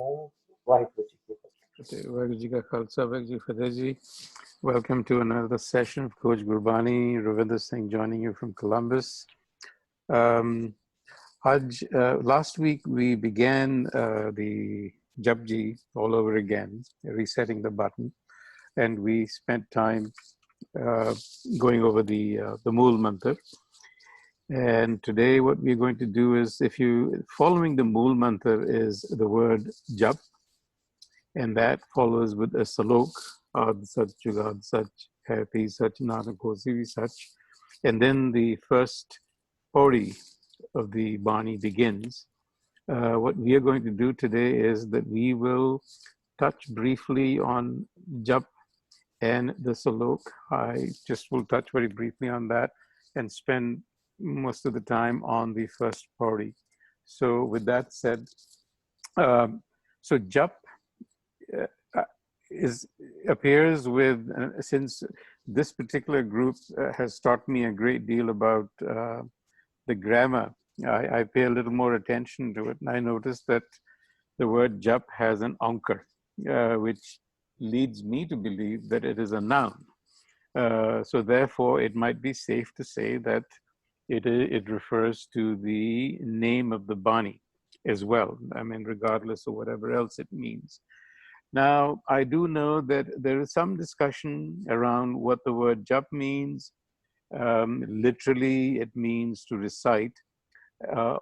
Om Vaheguru Ji Ki Fateh. Vaheguru Ji Ka Khalsa, Vaheguru Ji Fateh Ji. Welcome to another session of Coach Gurbani. Ravinder Singh joining you from Columbus. Last week we began the Japji all over again, resetting the button, and we spent time going over the Mool Mantra. And today what we're going to do is, following the Mool Mantra is the word Jap, and that follows with a salok, Ad Sach, Jugad Sach, Happy Sach, Nanak Hosi Sach. And then the first Pauri of the Bani begins. What we are going to do today is that we will touch briefly on Jap and the salok. I just will touch very briefly on that and spend most of the time on the first Pauri. So with that said, so Jap appears with, since this particular group has taught me a great deal about the grammar, I pay a little more attention to it, and I noticed that the word Jap has an ankar, which leads me to believe that it is a noun. So therefore, it might be safe to say that it refers to the name of the Bani as well. I mean, regardless of whatever else it means. Now, I do know that there is some discussion around what the word Jap means. Literally, it means to recite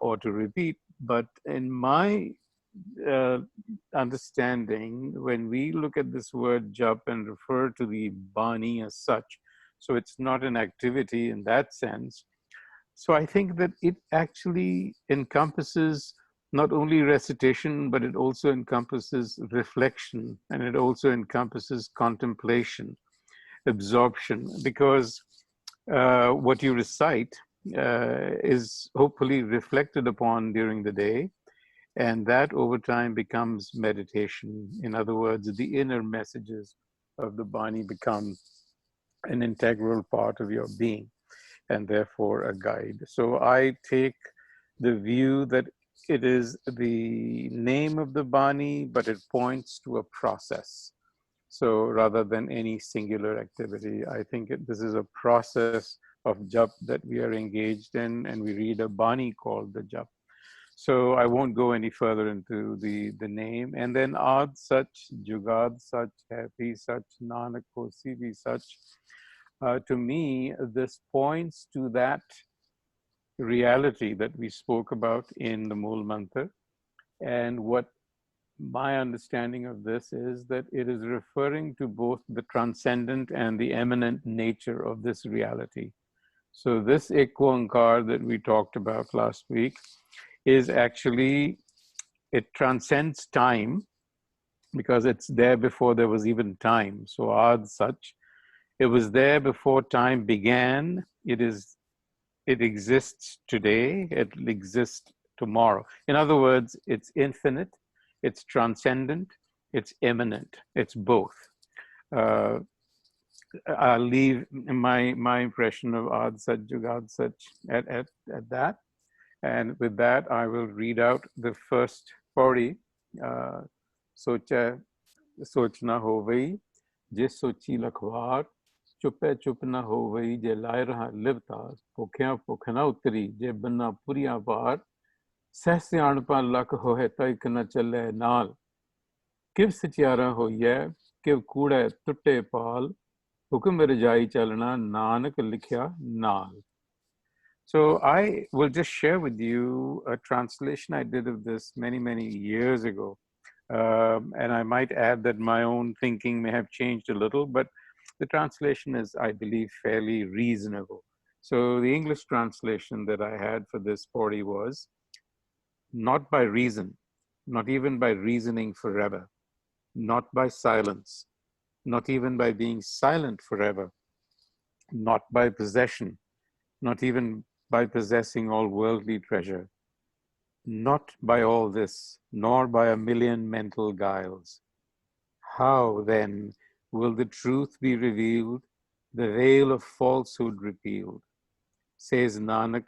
or to repeat. But in my understanding, when we look at this word Jap and refer to the Bani as such, so it's not an activity in that sense. So I think that it actually encompasses not only recitation, but it also encompasses reflection, and it also encompasses contemplation, absorption, because what you recite is hopefully reflected upon during the day, and that over time becomes meditation. In other words, the inner messages of the Bani become an integral part of your being, and therefore a guide. So I take the view that it is the name of the Bani, but it points to a process. So rather than any singular activity, I think this is a process of Jap that we are engaged in, and we read a Bani called the Jap. So I won't go any further into the name. And then Ad Sach, Jugad Sach, Happy Sach, Nanak Hosi Sach. To me, this points to that reality that we spoke about in the Mool Mantra. And what my understanding of this is that it is referring to both the transcendent and the immanent nature of this reality. So this Ekwankar that we talked about last week is actually, it transcends time because it's there before there was even time. So Ad Sach, it was there before time began. It exists today, it exists tomorrow. In other words, it's infinite, it's transcendent, it's immanent, it's both. I'll leave my impression of Ad Sach, Jugad Sach at that. And with that, I will read out the first Pauri. Sochna hovai, jis sochi lakhwar, chupe chup na hovai, je lai raha livtar, pokhya pokhna utri, je banna puriya par, sehse anpa lak hohe taik na chale naal. Kiv sachiyara hoye, kiv kude tutte paal, hukum rajai chalna, nanak likhya naal. So I will just share with you a translation I did of this many, many years ago. And I might add that my own thinking may have changed a little, but the translation is, I believe, fairly reasonable. So the English translation that I had for this Pauri was, not by reason, not even by reasoning forever, not by silence, not even by being silent forever, not by possession, not even by possessing all worldly treasure, not by all this, nor by a million mental guiles. How then will the truth be revealed, the veil of falsehood repealed? Says Nanak,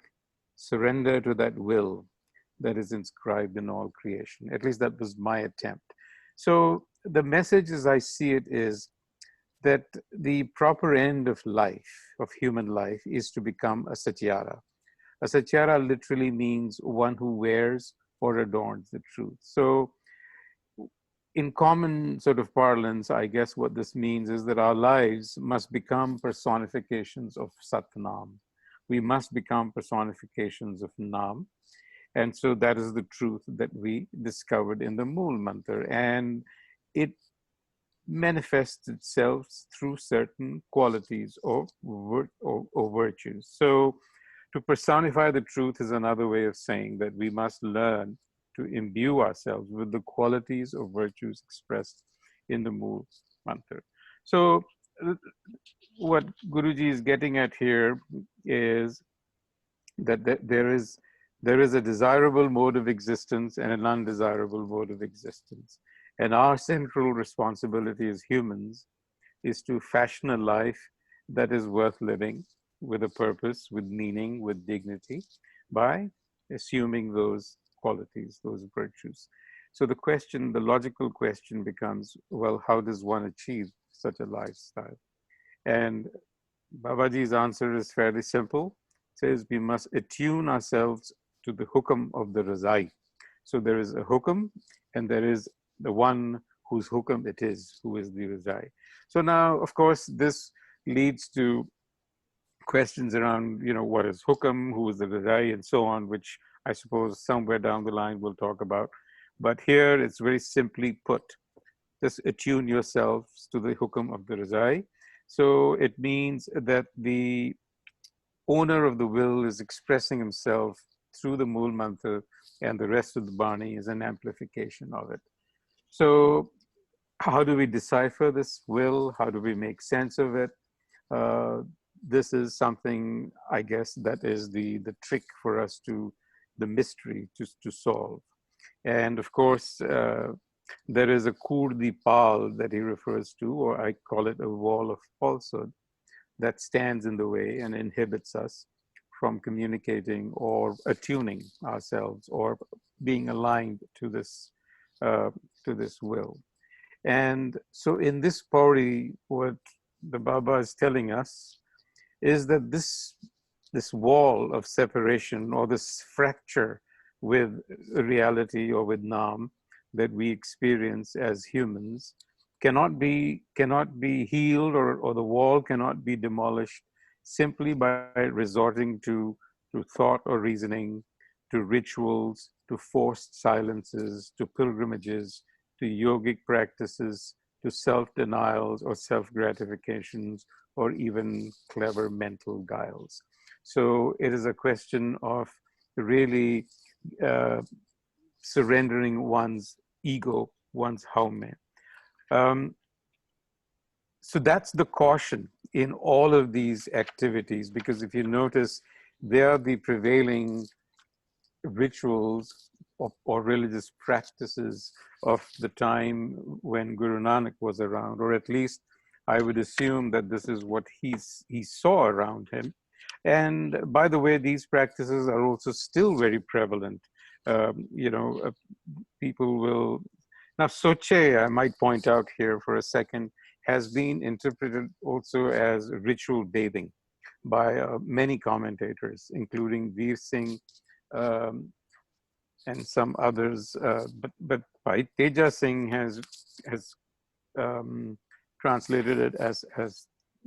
surrender to that will, that is inscribed in all creation. At least that was my attempt. So the message as I see it is that the proper end of life, of human life, is to become a satyara. A satyara literally means one who wears or adorns the truth. So in common sort of parlance, I guess what this means is that our lives must become personifications of Satnam. We must become personifications of Nam. And so that is the truth that we discovered in the Mool Mantra. And it manifests itself through certain qualities or virtues. So to personify the truth is another way of saying that we must learn to imbue ourselves with the qualities or virtues expressed in the Mool Mantra. So what Guruji is getting at here is that there is a desirable mode of existence and an undesirable mode of existence. And our central responsibility as humans is to fashion a life that is worth living, with a purpose, with meaning, with dignity, by assuming those qualities, those virtues. So the question, the logical question becomes, well, how does one achieve such a lifestyle? And Babaji's answer is fairly simple. It says we must attune ourselves to the hukam of the Razai. So there is a hukam and there is the one whose hukam it is, who is the Razai. So now, of course, this leads to questions around, what is hukam, who is the Razai, and so on, which I suppose somewhere down the line we'll talk about. But here it's very simply put. Just attune yourselves to the hukam of the Razai. So it means that the owner of the will is expressing himself through the Mool Mantra, and the rest of the Bani is an amplification of it. So how do we decipher this will? How do we make sense of it? This is something, I guess, that is the trick for us the mystery to solve. And of course, there is a Kurdi Pal that he refers to, or I call it a wall of falsehood, that stands in the way and inhibits us from communicating or attuning ourselves or being aligned to this will. And so in this Pauri, what the Baba is telling us is that this wall of separation, or this fracture with reality or with Nam that we experience as humans, cannot be healed, or the wall cannot be demolished simply by resorting to thought or reasoning, to rituals, to forced silences, to pilgrimages, to yogic practices, to self-denials or self-gratifications, or even clever mental guiles. So it is a question of really surrendering one's ego, one's haume. So that's the caution in all of these activities, because if you notice, they are the prevailing rituals or religious practices of the time when Guru Nanak was around, or at least I would assume that this is what he saw around him. And by the way, these practices are also still very prevalent. People will, now Soche, I might point out here for a second, has been interpreted also as ritual bathing by many commentators, including Veer Singh and some others. But Teja Singh has translated it as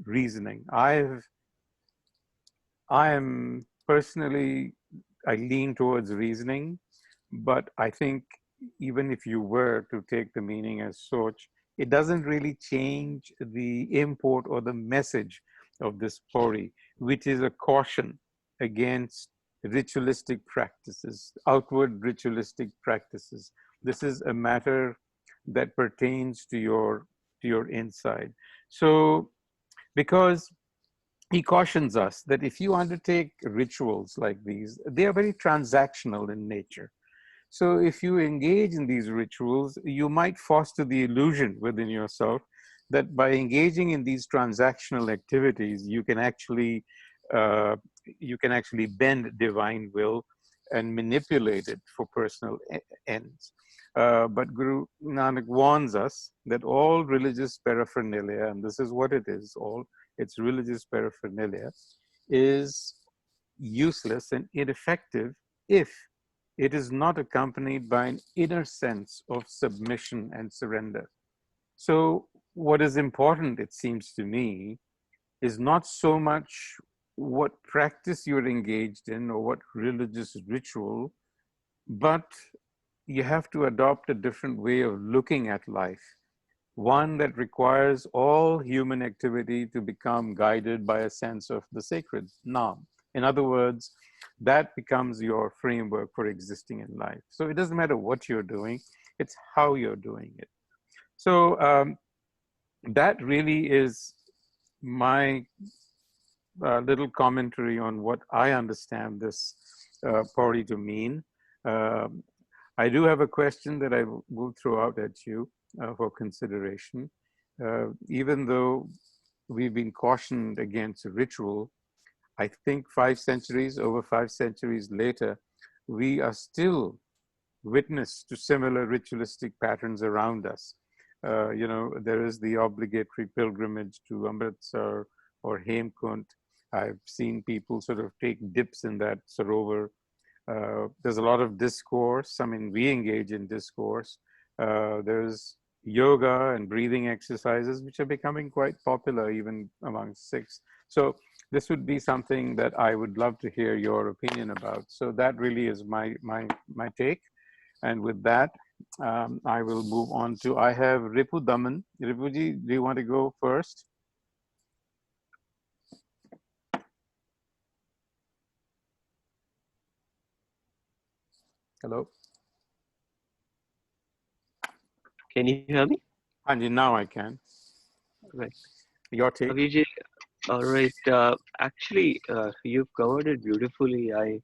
reasoning. I am personally, I lean towards reasoning, but I think even if you were to take the meaning as Soch, it doesn't really change the import or the message of this Pauri, which is a caution against ritualistic practices, outward ritualistic practices. This is a matter that pertains to your inside. So, because he cautions us that if you undertake rituals like these, they are very transactional in nature. So if you engage in these rituals, you might foster the illusion within yourself that by engaging in these transactional activities, you can actually bend divine will and manipulated for personal ends. But Guru Nanak warns us that all religious paraphernalia, and this is what it is, all its religious paraphernalia, is useless and ineffective if it is not accompanied by an inner sense of submission and surrender. So what is important, it seems to me, is not so much what practice you're engaged in or what religious ritual, but you have to adopt a different way of looking at life, one that requires all human activity to become guided by a sense of the sacred, Nam. In other words, that becomes your framework for existing in life. So it doesn't matter what you're doing, it's how you're doing it. So that really is my little commentary on what I understand this Pauri to mean. I do have a question that I will throw out at you for consideration. Even though we've been cautioned against ritual, I think over 5 centuries later, we are still witness to similar ritualistic patterns around us. There is the obligatory pilgrimage to Amritsar or Hemkund. I've seen people sort of take dips in that sarovar. There's a lot of discourse. I mean, we engage in discourse. There's yoga and breathing exercises, which are becoming quite popular even among Sikhs. So this would be something that I would love to hear your opinion about. So that really is my take. And with that, I will move on to, I have Ripu Daman. Ripuji, do you want to go first? Hello? Can you hear me? Anji, now I can. Right. Your take. Avijay, all right. Actually, you've covered it beautifully. I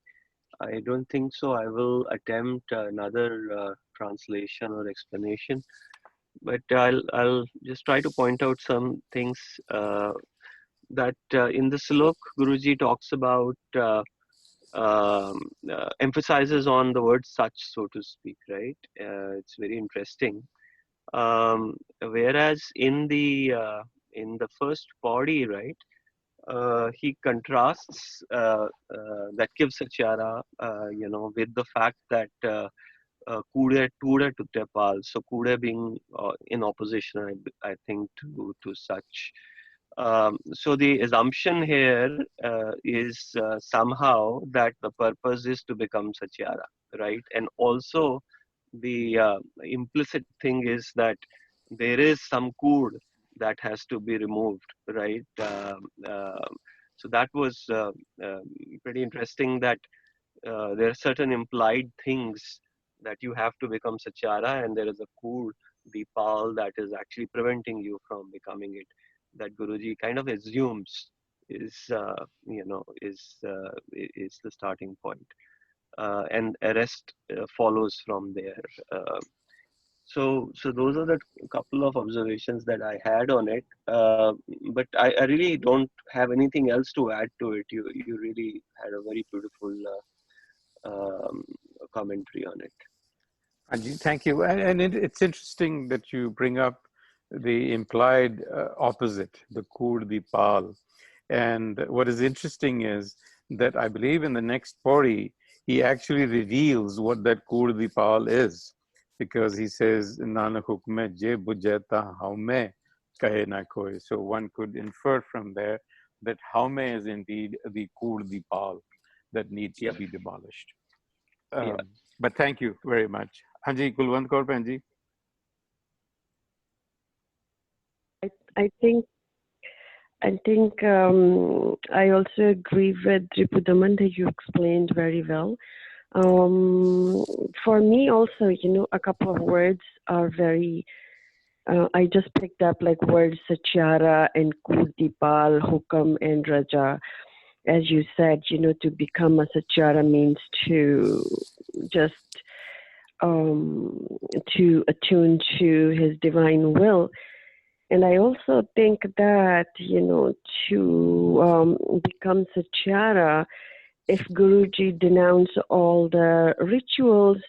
don't think so. I will attempt another translation or explanation, but I'll just try to point out some things that in the Slok, Guruji talks about, emphasizes on the word such, so to speak, right? It's very interesting. Whereas in the first body, right, he contrasts that gives Satyara, with the fact that Kude to Tepal, so Kude being in opposition, I think, to such. So the assumption here is somehow that the purpose is to become Satyara, right? And also the implicit thing is that there is some kud that has to be removed, right? So that was pretty interesting, that there are certain implied things that you have to become Satyara, and there is a kud, the pal, that is actually preventing you from becoming it, that Guruji kind of assumes is the starting point, and the rest follows from there. So those are the couple of observations that I had on it, but I really don't have anything else to add to it. You really had a very beautiful commentary on it. Anji, thank you. And it's interesting that you bring up the implied opposite, the Kud, the Pal. And what is interesting is that I believe in the next Pauri, he actually reveals what that Kud, the Pal is. Because he says, Nanak hukme je bujeta haume kahe na koi. So one could infer from there that haume is indeed the Kud, the Pal that needs to be demolished. But thank you very much. Hanji, Kulwant Kaur Bhenji. I think I also agree with Ripudaman that you explained very well. For me also, a couple of words are very, I just picked up like words Satyara and Kurdipal, Hukam and Raja. As you said, to become a Satyara means to just to attune to his divine will. And I also think that, to become Satyara if Guruji denounce all the rituals,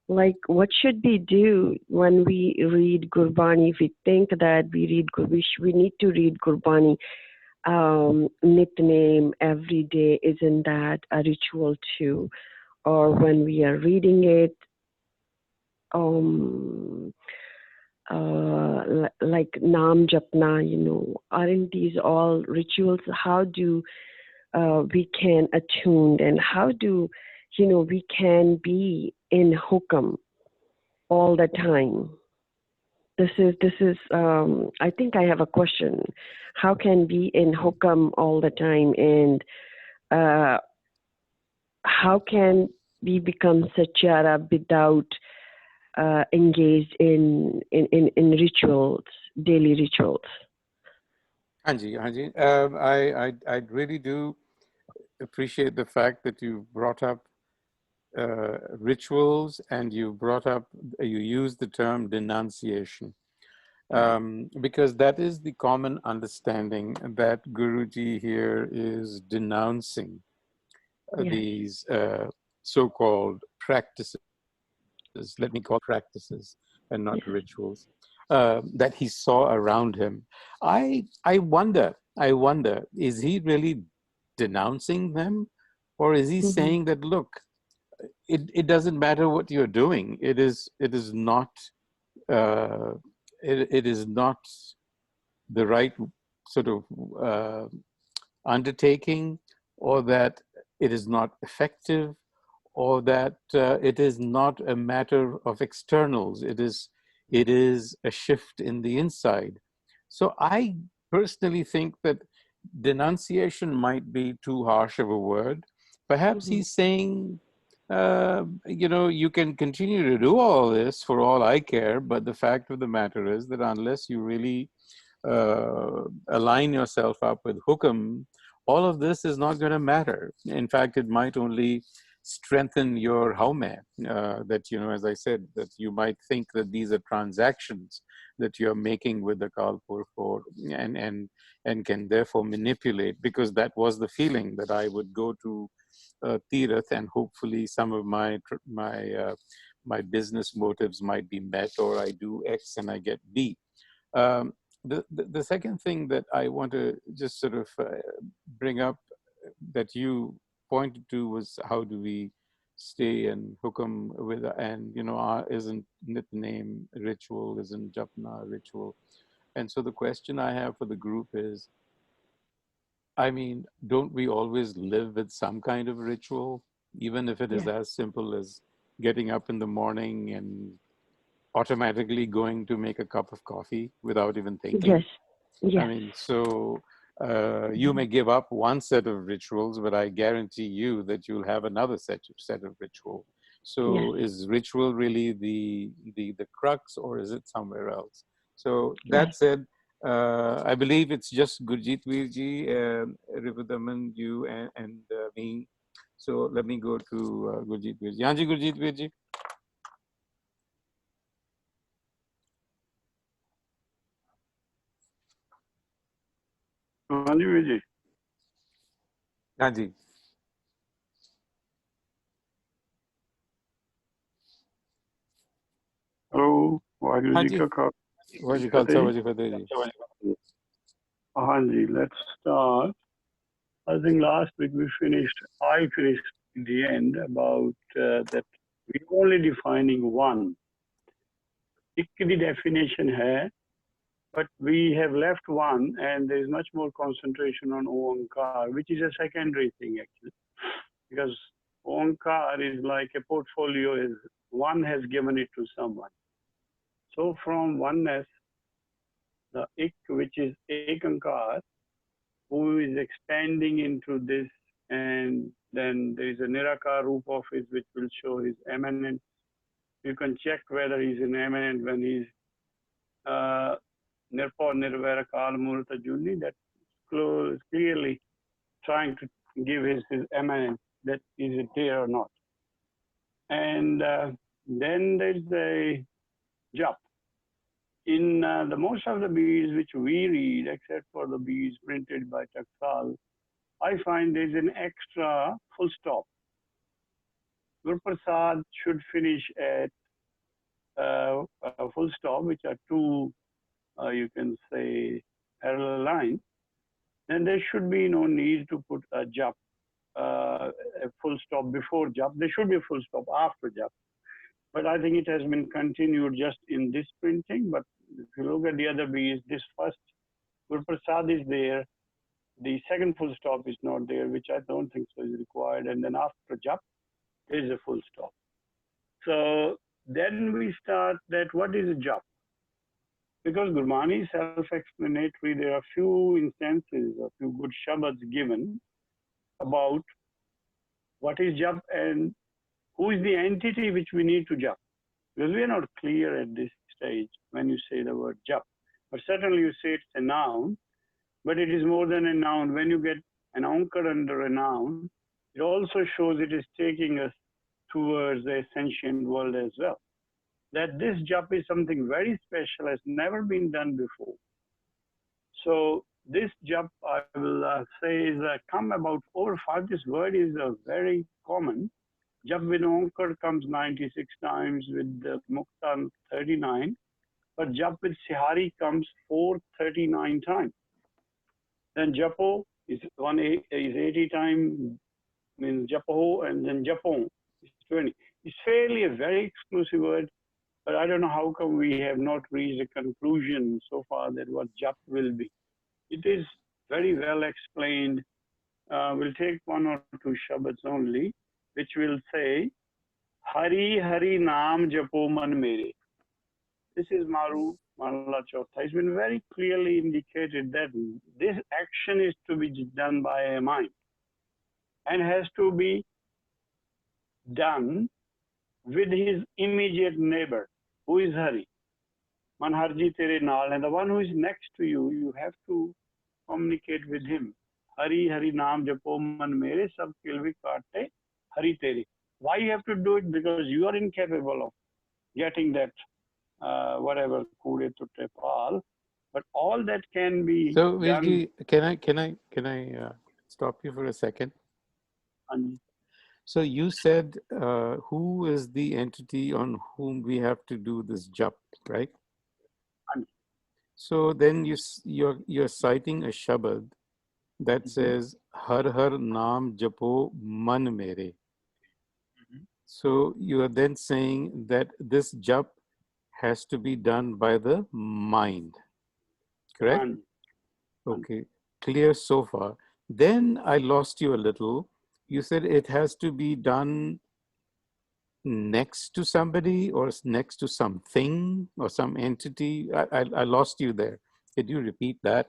like what should we do when we read Gurbani? If we think that we need to read Gurbani Nitnem every day, isn't that a ritual too? Or when we are reading it, like Nam Japna, aren't these all rituals? How do we can attune, and how do we can be in hukam all the time? This is I think I have a question. How can be in hukam all the time, and how can we become satyara without engaged in rituals, daily rituals? Hanji, I really do appreciate the fact that you brought up rituals, and you used the term denunciation, because that is the common understanding that Guruji here is denouncing these so-called practices, let me call practices and not rituals, that he saw around him. I wonder, is he really denouncing them, or is he saying that, look, it doesn't matter what you're doing. It is not it is not the right sort of undertaking, or that it is not effective, or that it is not a matter of externals. It is a shift in the inside. So I personally think that denunciation might be too harsh of a word. Perhaps he's saying, you can continue to do all this for all I care, but the fact of the matter is that unless you really align yourself up with hukam, all of this is not going to matter. In fact, it might only strengthen your haume, that, as I said, that you might think that these are transactions that you're making with the Kalpur for, and can therefore manipulate, because that was the feeling, that I would go to Tirath, and hopefully some of my business motives might be met, or I do X and I get B. The second thing that I want to just sort of bring up that you pointed to was, how do we stay in hukam with, and isn't nitnem ritual, isn't japna ritual? And so the question I have for the group is, I mean, don't we always live with some kind of ritual, even if it is as simple as getting up in the morning and automatically going to make a cup of coffee without even thinking? Yes. I mean, so you may give up one set of rituals, but I guarantee you that you'll have another set of ritual. So is ritual really the crux, or is it somewhere else? So that said, I believe it's just Gurjit Virji, Ripudaman, you, and me. So let me go to Gurjit Virji. Yanji Gurjit Virji. Hanji Virji. Yanji. Hello, Waheguru Ji Ka Khalsa. Waji Khalsa, Waji Fateh Ji. Hanji, let's start. I think last week I finished in the end about that we're only defining one. Ik the definition hai, but we have left one, and there is much more concentration on Omkar, which is a secondary thing actually, because Omkar is like a portfolio, one has given it to someone. So from oneness, the Ik, which is Ekankar, who is expanding into this, and then there is a Nirakar Roop of his, which will show his eminence. You can check whether he's an eminent when he's Nirpo Nirvara Kal Murta Juni, that clearly trying to give his eminence, that is it there or not. And then there's the Jap. In the most of the beads which we read, except for the beads printed by Taksal, I find there's an extra full stop. Guru Prasad should finish at a full stop, which are two, you can say, parallel lines. Then there should be no need to put a jap, a full stop before jap. There should be a full stop after jap. But I think it has been continued just in this printing. But if you look at the other B's, this first Guru Prasad is there. The second full stop is not there, which I don't think so is required. And then after jap, there is a full stop. So then we start that what is a jap? Because Gurmani is self-explanatory, there are few instances, a few good shabads given about what is jap and who is the entity which we need to jap. Because we are not clear at this stage when you say the word jap. But certainly you say it's a noun, but it is more than a noun. When you get an anchor under a noun, it also shows it is taking us towards the sentient world as well. That this jap is something very special, has never been done before. So this jap, I will say, is come about over 5. This word is very common. Jap with Onkar comes 96 times, with the Mukta 39, but jap with Sihari comes 439 times. Then Japo is 80 times, means Japo, and then Japon is 20. It's fairly a very exclusive word, but I don't know how come we have not reached a conclusion so far that what jap will be. It is very well explained. We'll take one or two shabads only, which will say, Hari Hari Naam Japo Man Mere. This is Maru Mala Chotha. It's been very clearly indicated that this action is to be done by a mind and has to be done with his immediate neighbor, who is Hari. Man Harji Tere Naal, and the one who is next to you, you have to communicate with him. Hari Hari Naam Japo Man Mere Sab Kilvi Kaate Hari Tere. Why you have to do it? Because you are incapable of getting that whatever Kure Tutte Pal, but all that can be So, done. Virji, can I stop you for a second? So you said who is the entity on whom we have to do this jap, right? So then you're citing a shabad that says Har Har Naam Japo Man Mere. So you are then saying that this jap has to be done by the mind, correct? Okay, clear so far. Then I lost you a little. You said it has to be done next to somebody or next to something or some entity. I lost you there. Could you repeat that?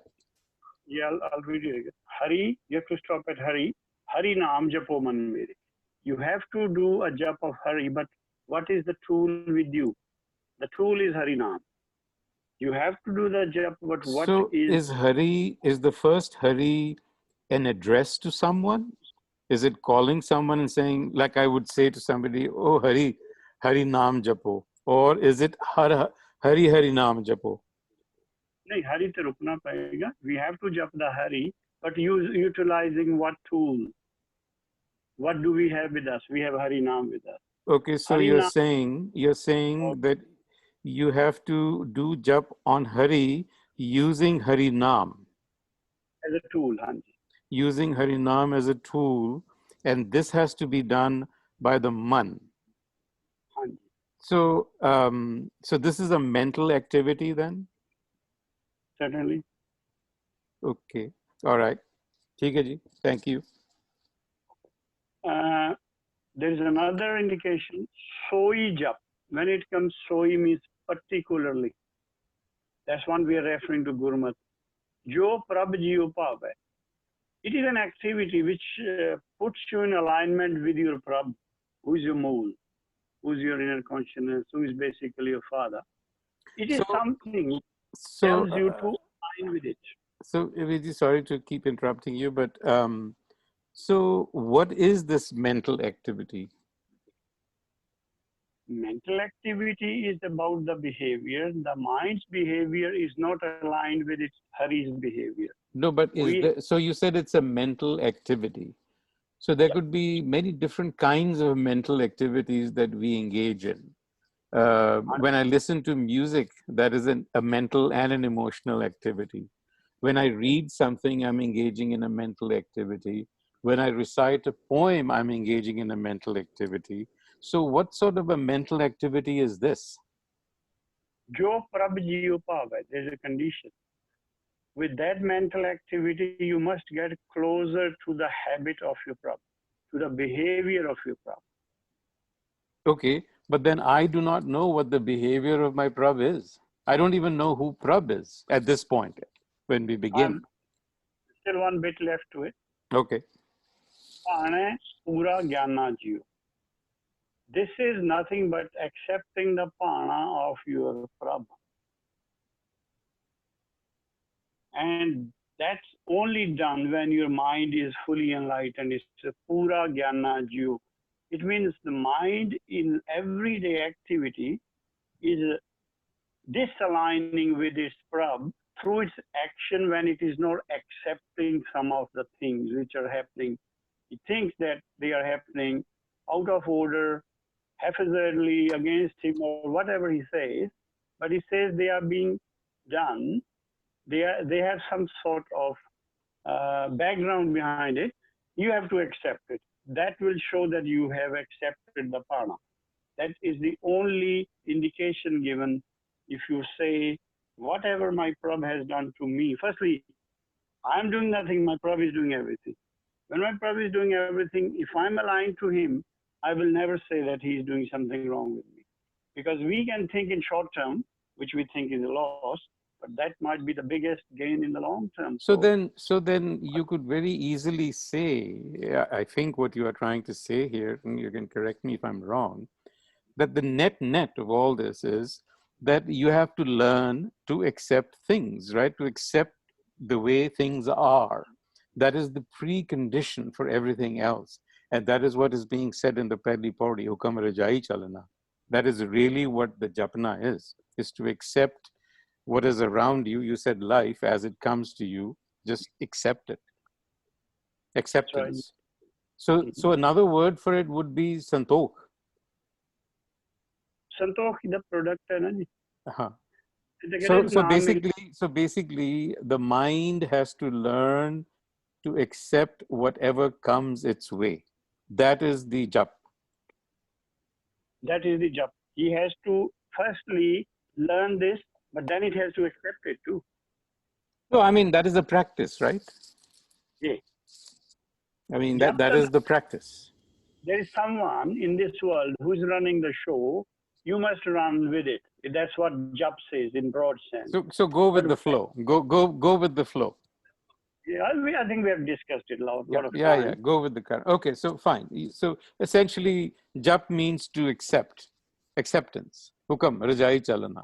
Yeah, I'll read it again. Hari, you have to stop at Hari. Hari Naam Japo Man Mere. You have to do a jap of Hari, but what is the tool with you? The tool is Hari Naam. You have to do the jap, but what so is Hari, is the first Hari an address to someone? Is it calling someone and saying, like I would say to somebody, oh Hari, Hari Naam Japo? Or is it Hari Hari Naam Japo? No, Hari te rukna payega. We have to jap the Hari, but utilizing what tool? What do we have with us? We have Hari Naam with us. Okay, so Hari you're Naam, saying that you have to do jap on Hari using Hari Naam. As a tool, Hanji. Using Hari Naam as a tool, and this has to be done by the man. Hanji. So, so this is a mental activity then? Certainly. Okay, all right. Theek hai ji. Thank you. There is another indication, soi jap. When it comes, soi means particularly. That's one we are referring to Gurmat. Jo prab jiyo pav hai. It is an activity which puts you in alignment with your prab, who is your mool, who is your inner consciousness, who is basically your father. It is something which tells you to align with it. So, Vijay, sorry to keep interrupting you, but so what is this mental activity? mental activity is about the behavior. The mind's behavior is not aligned with Hari's behavior. No, but so you said it's a mental activity. So there could be many different kinds of mental activities that we engage in. When I listen to music, that is a mental and an emotional activity. When I read something, I'm engaging in a mental activity. When I recite a poem, I'm engaging in a mental activity. So what sort of a mental activity is this? Jo prab jiyo pavai, there's a condition. With that mental activity, you must get closer to the habit of your prab, to the behavior of your prab. Okay, but then I do not know what the behavior of my prab is. I don't even know who prab is at this point when we begin. Still one bit left to it. Okay. Paane pura gyana jiyo. This is nothing but accepting the pana of your prab. And that's only done when your mind is fully enlightened. It's a pura gyana jiyo. It means the mind in everyday activity is disaligning with its prab through its action when it is not accepting some of the things which are happening. It thinks that they are happening out of order, haphazardly against him or whatever he says, but he says they are being done. They have some sort of background behind it. You have to accept it. That will show that you have accepted the parna. That is the only indication given if you say, whatever my prab has done to me. Firstly, I'm doing nothing, my prab is doing everything. When my prab is doing everything, if I'm aligned to him, I will never say that he is doing something wrong with me. Because we can think in short term, which we think is a loss, but that might be the biggest gain in the long term. So then you could very easily say, I think what you are trying to say here, and you can correct me if I'm wrong, that the net of all this is that you have to learn to accept things, right? To accept the way things are. That is the precondition for everything else. And that is what is being said in the Pehli Pauri, Hukam Rajai Chalana. That is really what the japana is to accept what is around you. You said life as it comes to you, just accept it. Acceptance. So another word for it would be santokh. Santokh is the product. Uh-huh. So basically, the mind has to learn to accept whatever comes its way. That is the jap. That is the jap. He has to firstly learn this, but then it has to accept it too. No, I mean, that is a practice, right? Yeah. I mean, that is the practice. There is someone in this world who's running the show. You must run with it. That's what jap says in broad sense. So go with the flow. Go with the flow. Yeah, I think we have discussed it a lot of times. Yeah. Go with the current. Okay, so fine. So essentially, jap means to accept, acceptance. Hukam, rajai chalana.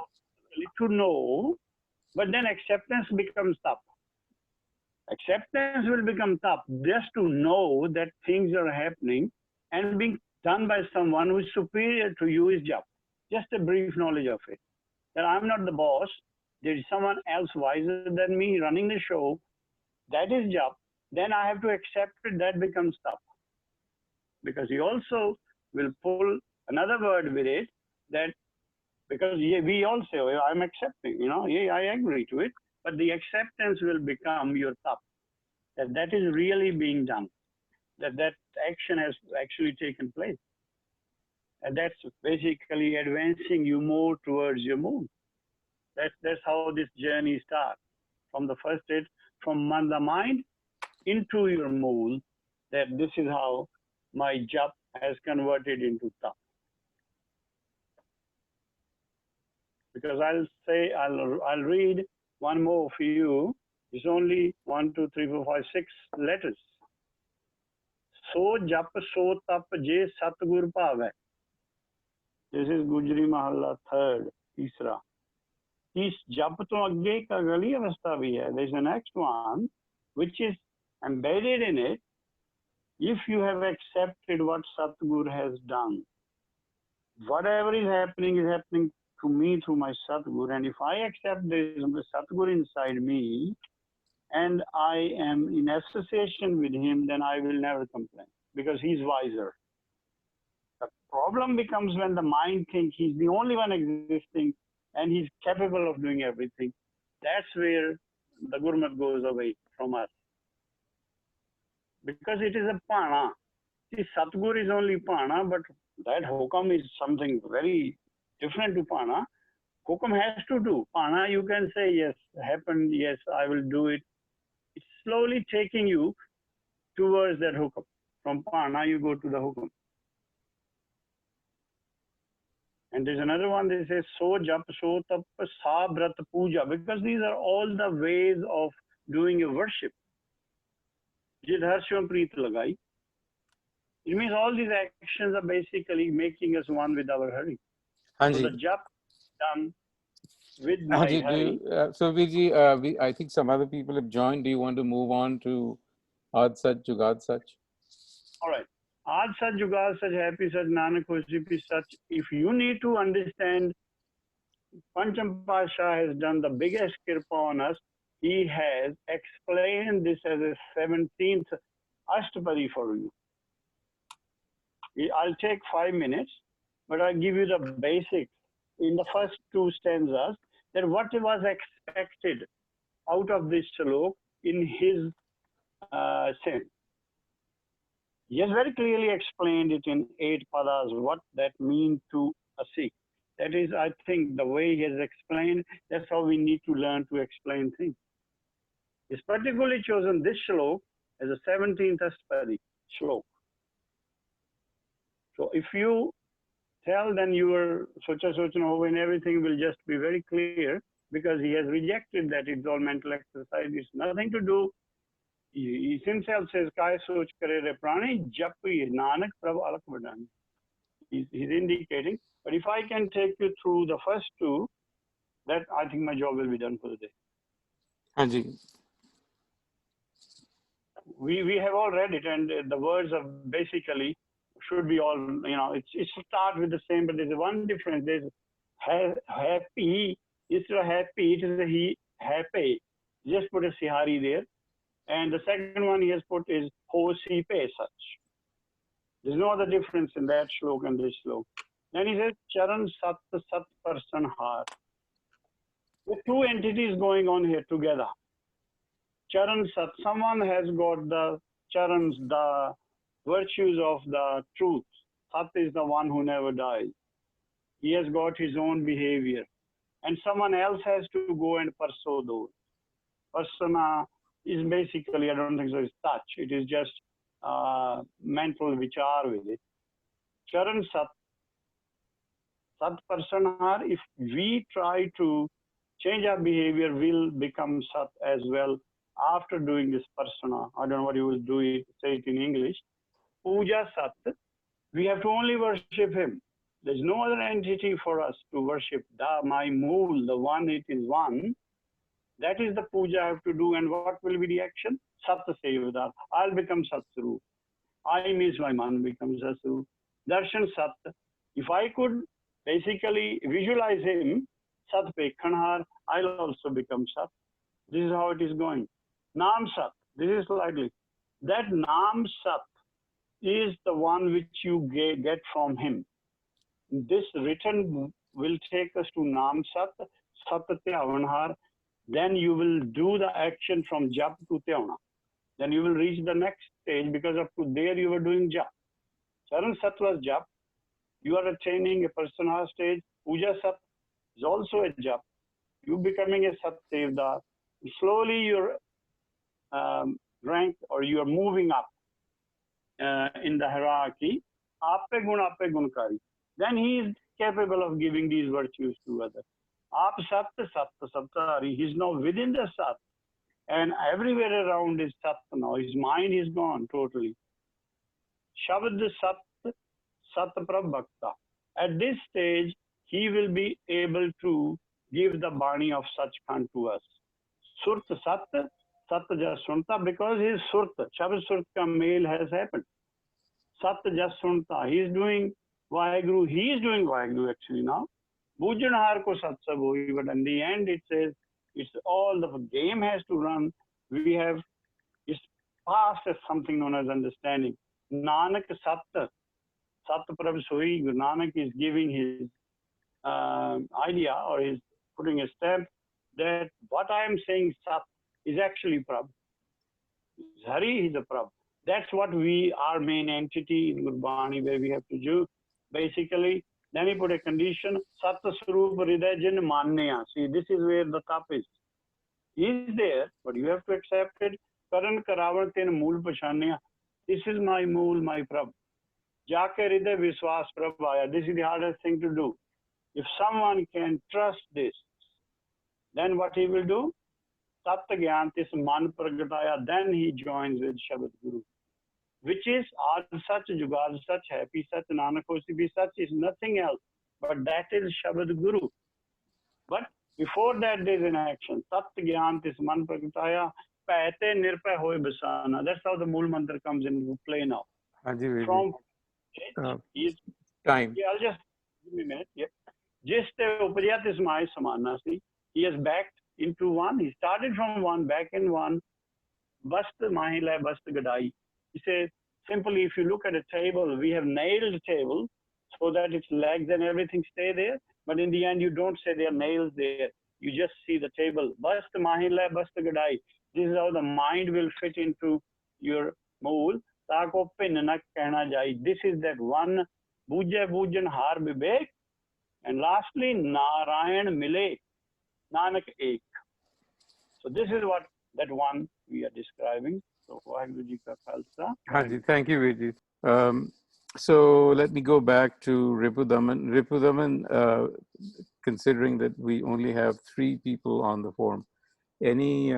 To know, but then acceptance becomes tough. Acceptance will become tough just to know that things are happening and being done by someone who is superior to you is jap. Just a brief knowledge of it. That I'm not the boss. There is someone else wiser than me running the show. That is jap. Then I have to accept it. That becomes tough. Because he also will pull another word with it that because we all say, oh, I'm accepting, I agree to it. But the acceptance will become your tap. That is really being done. That action has actually taken place. And that's basically advancing you more towards your moon. That's how this journey starts. From the first stage, from the mind into your moon, that this is how my jap has converted into tap. Because I'll read one more for you. It's only 1, 2, 3, 4, 5, 6 letters. So jap so tap je satgur pavai. This is Gujri Mahalla 3rd, Tisra. Is jap to agge ka gali avastha bhi hai. There's the next one, which is embedded in it. If you have accepted what Satguru has done, whatever is happening to me through my Satguru. And if I accept there is the Satguru inside me and I am in association with him, then I will never complain because he's wiser. The problem becomes when the mind thinks he's the only one existing and he's capable of doing everything. That's where the Gurmat goes away from us. Because it is a Pana. See, Satguru is only Pana, but that Hukam is something very different to Pana. Hukam has to do. Pana, you can say, yes, happened, yes, I will do it. It's slowly taking you towards that Hukam. From Pana, you go to the Hukam. And there's another one that says, So Jap, So Tap, Sa Brat Puja, because these are all the ways of doing a worship. Jid Harsham Preet Lagai. It means all these actions are basically making us one with our Hari. So the Jap done with my Hari. So Viji, I think some other people have joined. Do you want to move on to Ad Sach, Jugad Sach? All right. Ad Sach, Jugad Sach, Happy Sach, Nanak Hosi Sach. If you need to understand, Pancham Pasha has done the biggest kirpa on us. He has explained this as a 17th Ashtapadi for you. I'll take 5 minutes, but I'll give you the basics in the first 2 stanzas that what was expected out of this shlok in his sense. He has very clearly explained it in 8 padas, what that means to a Sikh. That is, I think, the way he has explained, that's how we need to learn to explain things. He's particularly chosen this shlok as a 17th Ashtapadi shlok. So if you tell, then your Socha Sochana and everything will just be very clear because he has rejected that it's all mental exercise. It's nothing to do. He himself says, Kai Soch Kare Re Prani, Japji, Nanak Prabhu Alak Vadani. He's indicating. But if I can take you through the first 2, that I think my job will be done for the day. Hanji. We have all read it, and the words are basically should be all, it start with the same, but there's one difference. There's happy, instead of happy, it is a he, happy. Just put a sihari there. And the second one he has put is ho si pe such. There's no other difference in that shlok and this shlok. Then he says, Charan Sat Sat Person Har. The 2 entities going on here together. Charan Sat, someone has got the Charans, the virtues of the truth. Sat is the one who never dies. He has got his own behavior. And someone else has to go and pursue those. Persona is basically, I don't think so, it's touch. It is just mental vichar with it. Charan Sat, Sat Persona, if we try to change our behavior, will become Sat as well after doing this persona. I don't know what you will do it, say it in English. Puja Sat, we have to only worship him. There's no other entity for us to worship. Da, my mool, the one, it is one. That is the puja I have to do. And what will be the action? Sat Sevadar. I'll become Satsuru. I means my man becomes Satsuru. Darshan Sat. If I could basically visualize him, Sat Pekhanhar, I'll also become Sat. This is how it is going. Nam Sat. This is likely. That Nam Sat is the one which you get from him. This written will take us to Nam Sat, Sat Tyavanhar. Then you will do the action from Jap to Tyavana. Then you will reach the next stage because up to there you were doing Jap. Charan Sat was Jap. You are attaining a persona stage. Puja Sat is also a Jap. You becoming a Sat Sevdar. Slowly your rank or you are moving up in the hierarchy. Ape gunkari. Then he is capable of giving these virtues to others. Aap Sat, Sat, Saptari. He's now within the Sat. And everywhere around is Sat now. His mind is gone totally. Shabad Sat, Sat Prabhakta. At this stage, he will be able to give the Bani of Sachkhand to us. Surt Sat, Sat Jasunta, because his Surt, Shabad Surt ka mail has happened. Sat Jasunta. He is doing Waheguru, he is doing Waheguru actually now. Bujanhar ko satsab hui, but in the end it says it's all the game has to run. We have it's past as something known as understanding. Nanak Sat Prabh Soi, Guru Nanak is giving his idea or is putting a stamp that what I am saying Sat is actually Prabh. Hari is a Prabh. That's what we, our main entity in Gurbani, where we have to do. Basically, then he put a condition, Sat Swarup Hridajan Manya. See, this is where the tap is. He is there, but you have to accept it. Karan Karavan Ten Mool Pashanya. This is my Mool, my Prabh. Jaake Hriday Viswas Prabh Aya. This is the hardest thing to do. If someone can trust this, then what he will do? Tat Gyantis Man Pragataya. Then he joins with Shabad Guru, which is Ad Sach, Jugad Sach, Happy Sach, Nanakosi Be Sach is nothing else, but that is Shabad Guru. But before that, there is an action. Tat Gyantis Man Pragataya, Paite Nirpay Hoy Basana. That's how the Mool Mantra comes into play now. From time. Yeah, I'll just give me a minute. Yep. Jiste Upajat is my Samanasi. He has backed into one. He started from one, back in one. Bast Mahila, Bast Gadai. He says, simply, if you look at a table, we have nailed the table so that its legs and everything stay there. But in the end, you don't say there are nails there. You just see the table. Bast Mahila, Bast Gadai. This is how the mind will fit into your mool. Tako Pinnak Kahna Jai. This is that one. Buja Bujan Har Vivek. And lastly, Narayan Mile. Nanak Ek. So this is what that one we are describing. So Vaheguru Ji ka Khalsa. Haji, thank you, Vijay. So let me go back to Ripudaman. Ripudaman, considering that we only have 3 people on the forum, any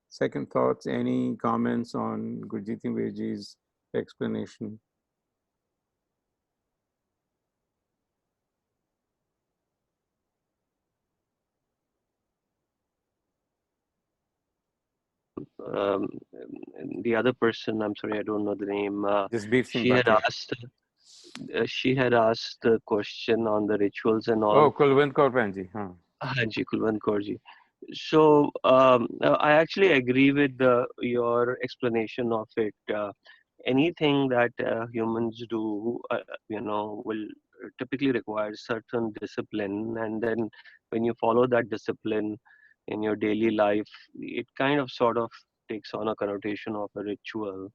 second thoughts, any comments on Gurjit Singh Vejji's explanation? The other person, I'm sorry, I don't know the name. Jasbir Singh She had Bhatia. asked the question on the rituals and all. Oh, Kulwant Kaur Panji. Hanji, Kulwant Kaur ji. So I actually agree with your explanation of it. Anything that humans do, will typically require certain discipline, and then when you follow that discipline in your daily life, it kind of sort of takes on a connotation of a ritual.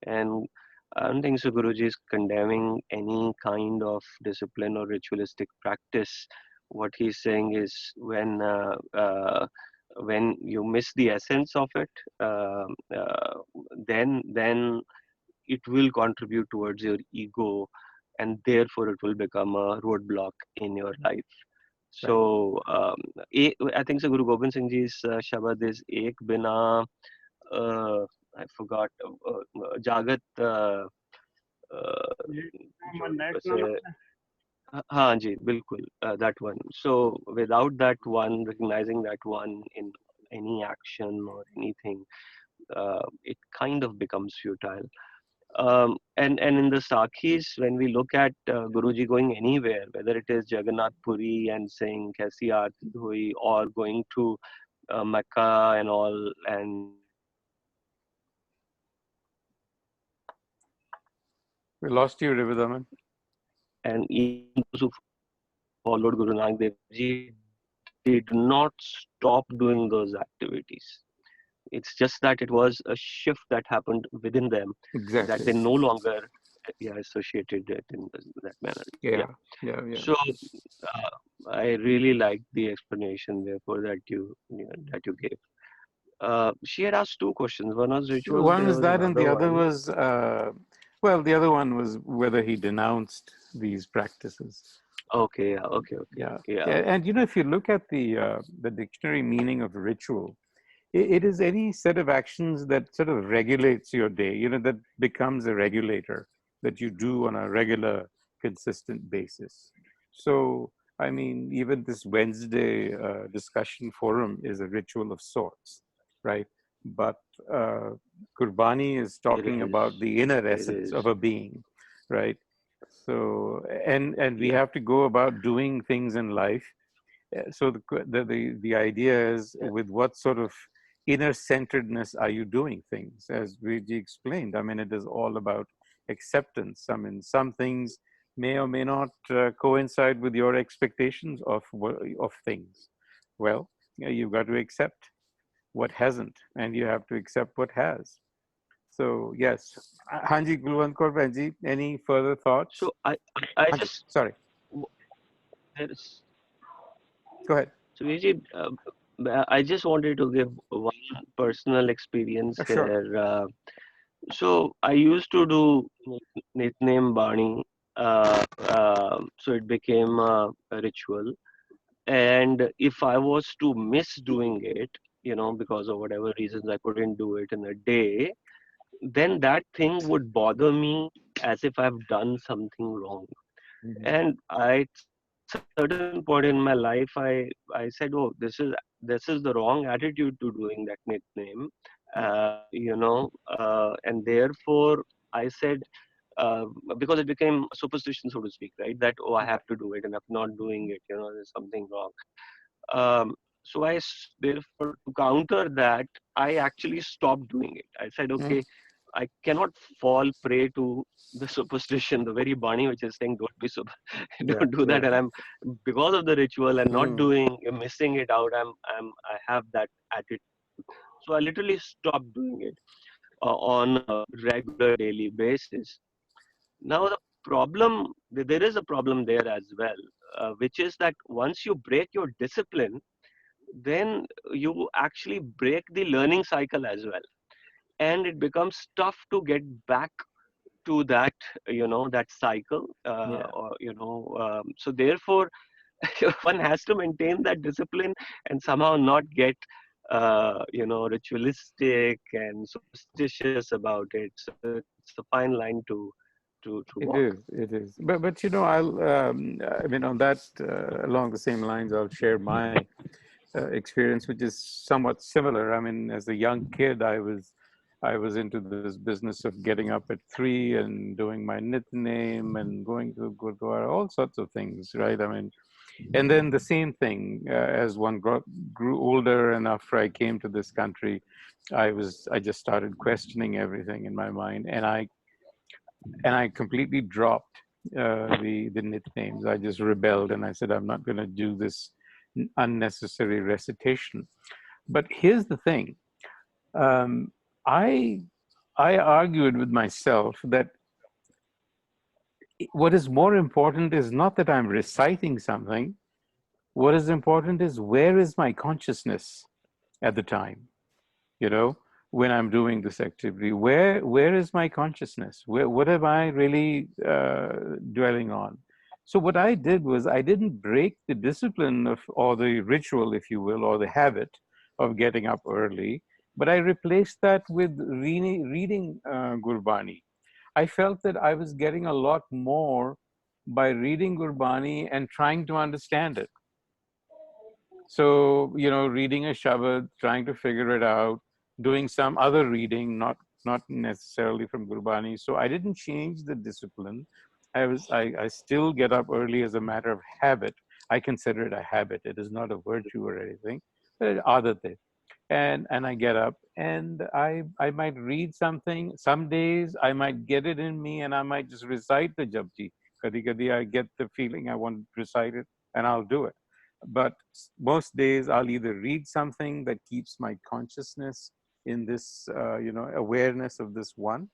And I don't think so Guruji is condemning any kind of discipline or ritualistic practice. What he's saying is when you miss the essence of it, then it will contribute towards your ego, and therefore it will become a roadblock in your life. So I think so Guru Gobind Singh Ji's Shabad is Ek Bina, I forgot, Jagat. हाँ जी बिल्कुल, that one. So without that one, recognizing that one in any action or anything, it kind of becomes futile. And in the Sakhis, when we look at Guruji going anywhere, whether it is Jagannath Puri and saying Kaisi Aarti Hui, or going to Mecca and all, and we lost you, Ripudaman. And even those who followed Guru Nanak Dev Ji did not stop doing those activities. It's just that it was a shift that happened within them, that they no longer associated it in that manner. Yeah. So I really liked the explanation, therefore, that you gave. She had asked 2 questions. One was rituals. One was that, and the other was, the other one was whether he denounced these practices. Okay. Yeah. And if you look at the dictionary meaning of ritual, it is any set of actions that sort of regulates your day, that becomes a regulator that you do on a regular, consistent basis. So, I mean, even this Wednesday discussion forum is a ritual of sorts, right? But Gurbani is talking about the inner essence of a being, right? So, and we have to go about doing things in life. So the idea is, Yeah. with what sort of inner centeredness are you doing things? As Viji explained, I mean, it is all about acceptance. I mean, some things may or may not coincide with your expectations of things. Well, you've got to accept what hasn't, and you have to accept what has. So yes, Hanji Gulwant Kaur Bhenji, any further thoughts? So I Hanji, just sorry, there is go ahead. so Vijay, I just wanted to give one personal experience Sure. here. So I used to do nickname Bani, so it became a ritual. And if I was to miss doing it, because of whatever reasons I couldn't do it in a day, then that thing would bother me as if I've done something wrong. And at certain point in my life, I said, oh, this is the wrong attitude to doing that nickname, and therefore I said, uh, because it became superstition, so to speak, right? That, oh, I have to do it, and if not doing it, there's something wrong. So therefore, to counter that, I actually stopped doing it. I said, okay, I cannot fall prey to the superstition, the very bunny which is saying don't be don't do that. And I'm, because of the ritual and not missing it out, I have that attitude. So I literally stopped doing it on a regular daily basis. Now there is a problem there as well, which is that once you break your discipline, then you actually break the learning cycle as well, and it becomes tough to get back to that that cycle, so therefore one has to maintain that discipline and somehow not get ritualistic and superstitious about it. So it's a fine line to It walk. is, it is. But I mean, on that, along the same lines, I'll share my experience, which is somewhat similar. I mean, as a young kid, I was into this business of getting up at 3 and doing my nitnem and going to Gurdwara, all sorts of things, right? I mean, and then the same thing, as one grew older and after I came to this country, I just started questioning everything in my mind, and I completely dropped the nicknames. I just rebelled and I said, I'm not going to do this unnecessary recitation. But here's the thing. Um, I argued with myself that what is more important is not that I'm reciting something. What is important is, where is my consciousness at the time? When I'm doing this activity, where is my consciousness? What am I really dwelling on? So what I did was, I didn't break the discipline or the ritual, if you will, or the habit of getting up early, but I replaced that with reading Gurbani. I felt that I was getting a lot more by reading Gurbani and trying to understand it. So, reading a Shabad, trying to figure it out, doing some other reading, not necessarily from Gurbani. So I didn't change the discipline. I still get up early as a matter of habit. I consider it a habit. It is not a virtue or anything, but adat. And I get up and I might read something. Some days I might get it in me and I might just recite the Japji. Kadi kadi I get the feeling I want to recite it and I'll do it. But most days I'll either read something that keeps my consciousness in this, awareness of this one,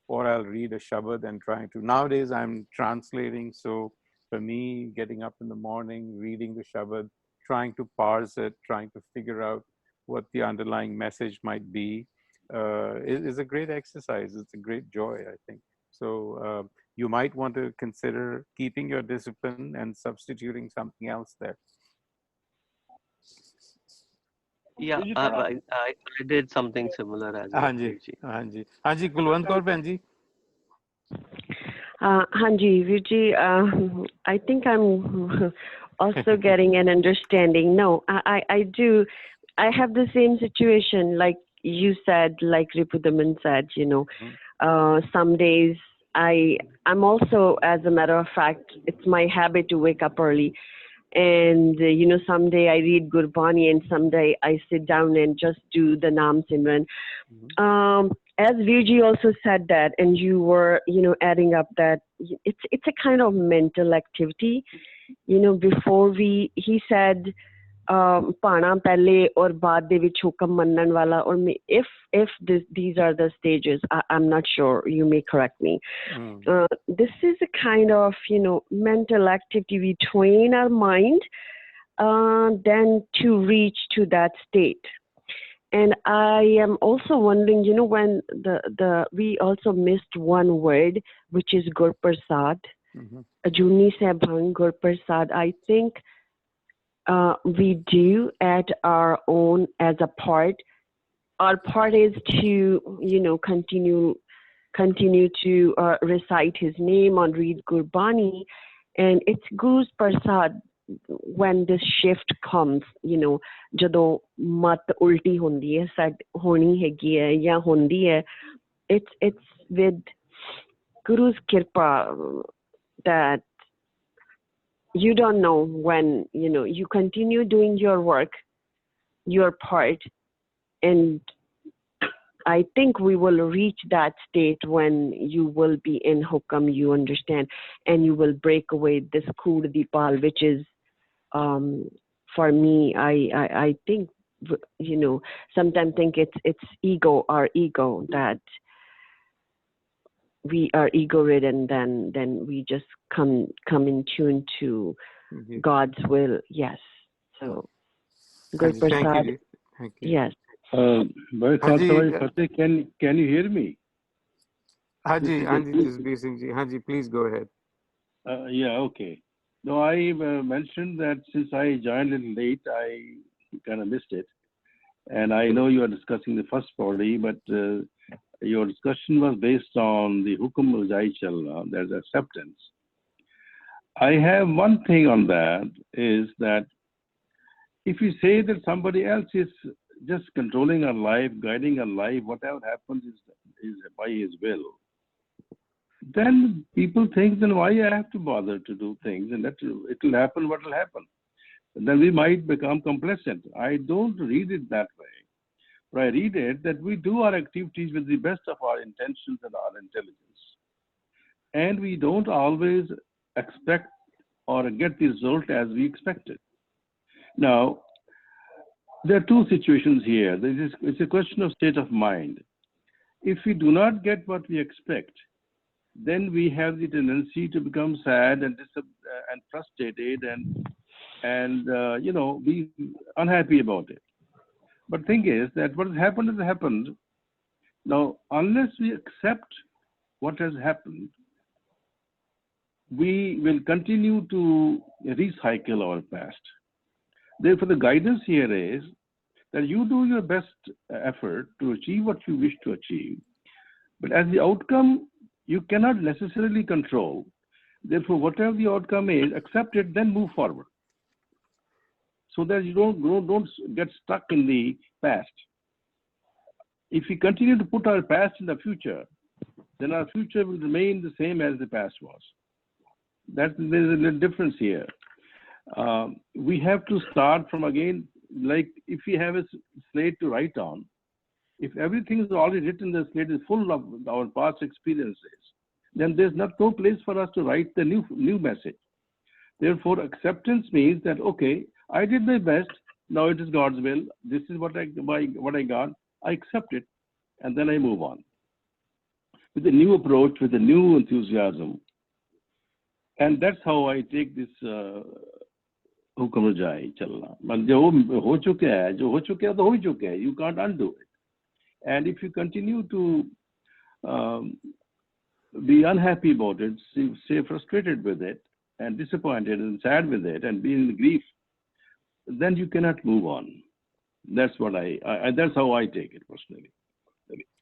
or I'll read a Shabad and trying to. Nowadays I'm translating, so for me, getting up in the morning, reading the Shabad, trying to parse it, trying to figure out what the underlying message might be, is a great exercise. It's a great joy, I think. So you might want to consider keeping your discipline and substituting something else there. Yeah, I did something similar as well. Hanji Kulwant Kaur Bhen ji. Hanji, Vijay, I think I'm also getting an understanding. No, I do. I have the same situation, like you said, like Ripudaman said, some days I'm also, as a matter of fact, it's my habit to wake up early. And, someday I read Gurbani and someday I sit down and just do the Naam Simran. As Virji also said that, and you were, adding up that it's a kind of mental activity. Before he said, पाना पहले और बाद दे विच हुक्म मनन वाला, or if these are the stages, I'm not sure, you may correct me. This is a kind of mental activity we train our mind then to reach to that state. And I am also wondering, when we also missed one word, which is Gur Prasad, Ajuni Sebhang Gur Prasad. I think we do at our own as a part. Our part is to, continue to recite his name and read Gurbani. And it's Guru's Prasad when this shift comes, jado mat ulti hundi hai, sad honi hegi hai ya hundi hai, it's with Guru's kirpa that you don't know when, you continue doing your work, your part, and I think we will reach that state when you will be in Hukam, you understand, and you will break away this Kood Dipal, which is, for me, I think, sometimes think it's ego, our ego, that we are ego-ridden, then we just come in tune to God's will. Yes. So, Guru Prasad. Thank you. Yes. Can you hear me? Haji, please go ahead. Yeah, okay. No, I mentioned that since I joined a little late, I kind of missed it. And I know you are discussing the first Pauri, but your discussion was based on the Hukum Ujai Chalna, there's acceptance. I have one thing on that, is that if you say that somebody else is just controlling our life, guiding our life, whatever happens is by his will, then people think, then why I have to bother to do things, and that it will happen what will happen. And then we might become complacent. I don't read it that way. But I read it that we do our activities with the best of our intentions and our intelligence. And we don't always expect or get the result as we expected. Now, there are two situations here. It's a question of state of mind. If we do not get what we expect, then we have the tendency to become sad and frustrated and be unhappy about it. But thing is that what has happened. Now, unless we accept what has happened, we will continue to recycle our past. Therefore, the guidance here is that you do your best effort to achieve what you wish to achieve. But as the outcome, you cannot necessarily control. Therefore, whatever the outcome is, accept it, then move forward. So that you don't get stuck in the past. If we continue to put our past in the future, then our future will remain the same as the past was. There's a little difference here. We have to start from again, like if we have a slate to write on, if everything is already written, the slate is full of our past experiences, then there's no place for us to write the new message. Therefore, acceptance means that, okay, I did my best, now it is God's will, this is what I got, I accept it, and then I move on. With a new approach, with a new enthusiasm. And that's how I take this Hukum Jai Chalna. But jo ho chuke hai, to ho chuke hai. You can't undo it. And if you continue to be unhappy about it, stay frustrated with it, and disappointed and sad with it, and be in grief, then you cannot move on. That's what that's how I take it personally.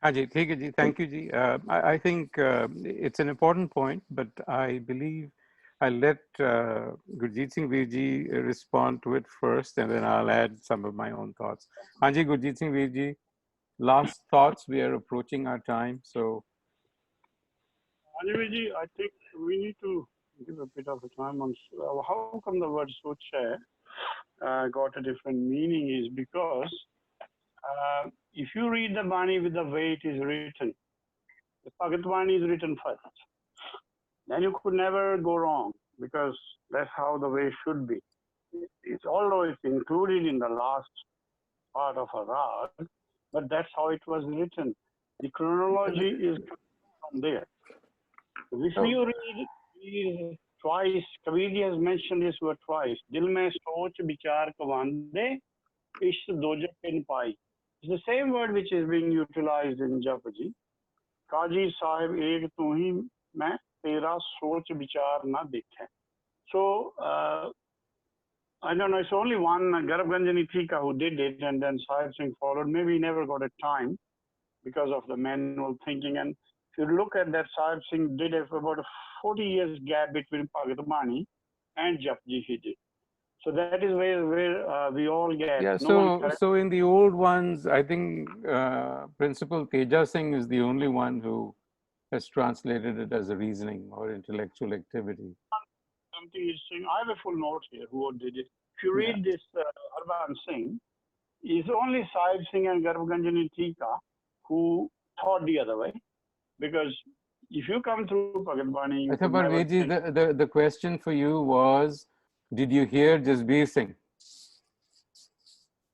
Ajay, thank you, Ji. I think it's an important point, but I believe I'll let Gurjeet Singh Virji respond to it first, and then I'll add some of my own thoughts. Anji, Gurjeet Singh Virji, last thoughts. We are approaching our time, so. Anyway, I think we need to give a bit of a time on how come the word Socha got a different meaning is because if you read the Bani with the way it is written, the Bhagavad Bani is written first. Then you could never go wrong because that's how the way should be. It's although it's included in the last part of a rag, but that's how it was written. The chronology is from there. If you read twice, Kabir has mentioned this word twice. Dil mein soch vichar kawande, ish dojak in pai. It's the same word which is being utilized in Japji. Kaji Sahib ek tu hi main tera soch vichar na dekha. So, I don't know, it's only one Garbganjani Thika who did it and then Sahib Singh followed. Maybe he never got a time because of the manual thinking. And if you look at that, Sahib Singh did have about a 40 years gap between Bhagavad Bani and Japji he did. So that is where we all get. Yeah, No so in the old ones, I think Principal Teja Singh is the only one who has translated it as a reasoning or intellectual activity. Something is saying, I have a full note here who did it. If you read this Harban Singh, it's only Sahib Singh and Garbganjani Tika who thought the other way. Because if you come through Bhagavad Bani, you could never think. The question for you was, did you hear Jasbir Singh?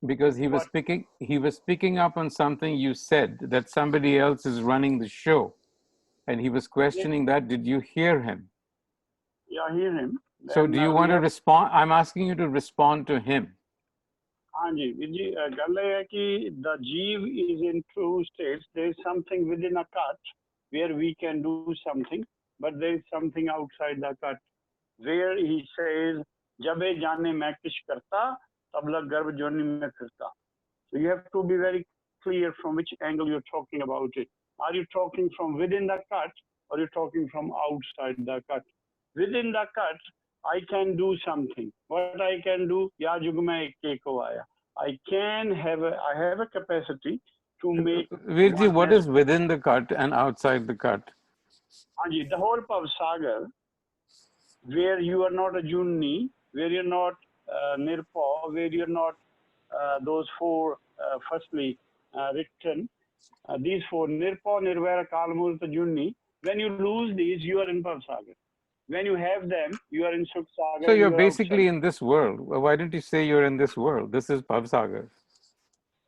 Because he was picking up on something you said, that somebody else is running the show. And he was questioning that. Did you hear him? Yeah, I hear him. So do you want to respond? I'm asking you to respond to him. Anji, the Jeev is in two states. There is something within a cut where we can do something, but there is something outside the cut where he says, Jabe jane main kish karta, tabla garb joni mein firta. So you have to be very clear from which angle you're talking about it. Are you talking from within the cut or are you talking from outside the cut? Within the cut, I can do something. What I can do, ya jug mein ek ko aaya. I have a capacity to make. Virji, what is within the cut and outside the cut? Anji, the whole Pav Sagar, where you are not a Junni, where you're not Nirpa, where you're not those four, firstly written, these four, Nirpa, Nirvaira, Kalmurta, Junni, when you lose these, you are in Pav Sagar. When you have them, you are in Sukh Sagar. So you're basically in this world. Why don't you say you're in this world? This is Pav Sagar.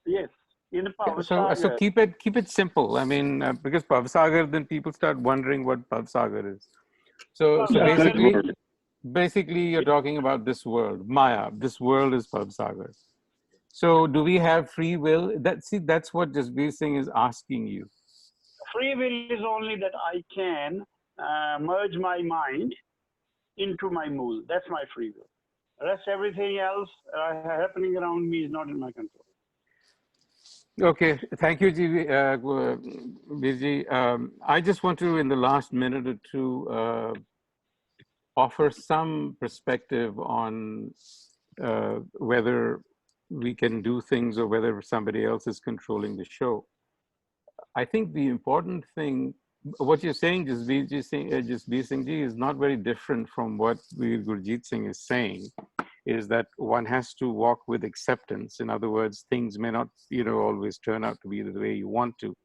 Yes, in Pav Sagar. So keep it simple. I mean, because Pav Sagar, then people start wondering what Pav Sagar is. So basically you're talking about this world, Maya. This world is Pav Sagar. So do we have free will? That's what Jasbir Singh is asking you. Free will is only that I can merge my mind into my mool. That's my free will. The rest, everything else happening around me is not in my control. Okay, thank you, Virji. I just want to, in the last minute or two, offer some perspective on whether we can do things or whether somebody else is controlling the show. I think the important thing, what you're saying, Jasbir Singh ji, is not very different from what Veer Gurjeet Singh is saying, is that one has to walk with acceptance. In other words, things may not, always turn out to be the way you want to,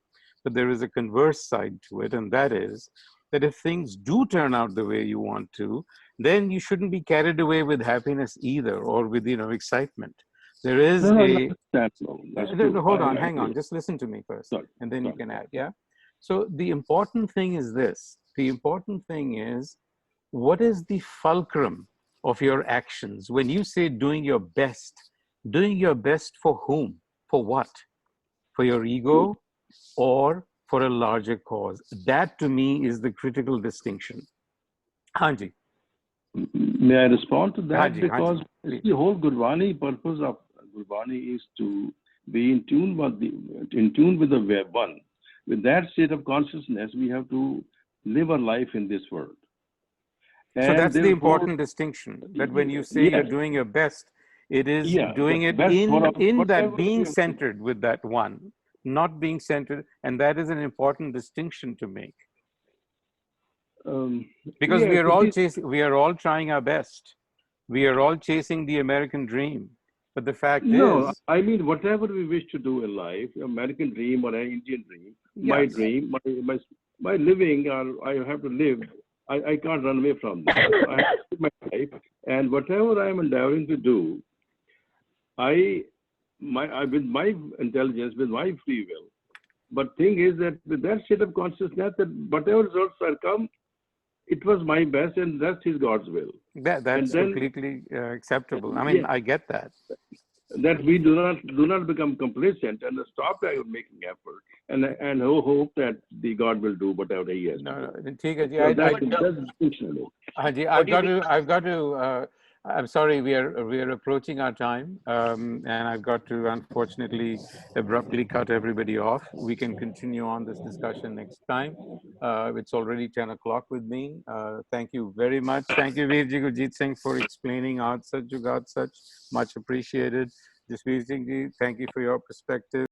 but there is a converse side to it, and that is that if things do turn out the way you want to, then you shouldn't be carried away with happiness either, or with, excitement. There is hold on, hang on, just listen to me first, and then you can add, yeah? So the important thing is this. The important thing is, what is the fulcrum of your actions? When you say doing your best for whom? For what? For your ego or for a larger cause? That to me is the critical distinction. Hanji. May I respond to that? Hanji, because Hanji, the whole Gurbani purpose of Gurbani is to be in tune with the one. With that state of consciousness, we have to live our life in this world. So that's the important distinction, that when you say you're doing your best, it is doing it in that being centered with that one, not being centered. And that is an important distinction to make. Because yes, we are all trying our best. We are all chasing the American dream. But the fact no, is, I mean, whatever we wish to do in life, American dream or an Indian dream, my yes, dream, my living, or I have to live, I can't run away from this. I have to live my life, and whatever I am endeavoring to do, with my intelligence, with my free will. But thing is that with that state of consciousness, that whatever results are come, it was my best, and that's his God's will. that's Then, completely acceptable. I mean, yeah, I get that. that we do not become complacent and stop making effort and hope that the God will do whatever He has to No, do. no, ठीक है जी. So that's But distinction. Haji, what do you mean? I've got to. I'm sorry, we are approaching our time, and I've got to unfortunately abruptly cut everybody off. We can continue on this discussion next time. It's already 10 o'clock with me. Thank you very much. Thank you, Veerji Gurjeet Singh, for explaining Art Such, Jugaad Such. Much appreciated. Jasveer Singh ji, thank you for your perspective.